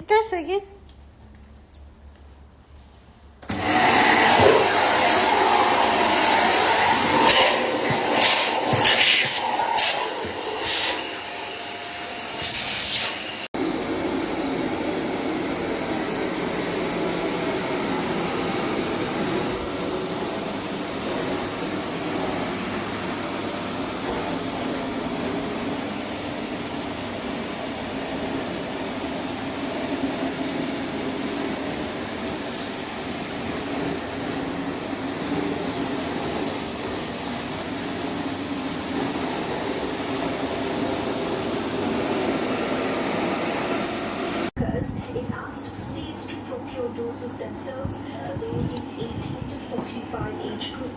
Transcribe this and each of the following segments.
Test again. It asked states to procure doses themselves for those in 18 to 45 age group.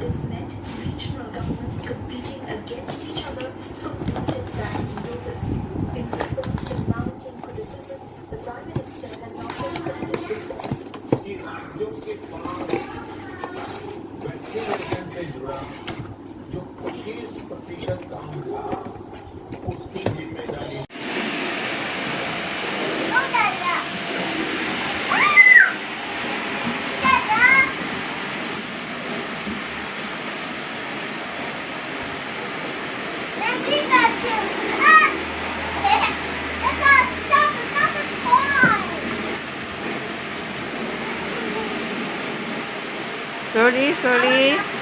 This meant regional governments competing against each other for limited vaccine doses. In response to mounting criticism, the Prime Minister has now suspended this policy. Vaccination से जुड़ा जो 25% काम था उसकी जिम्मेदारी Sorry.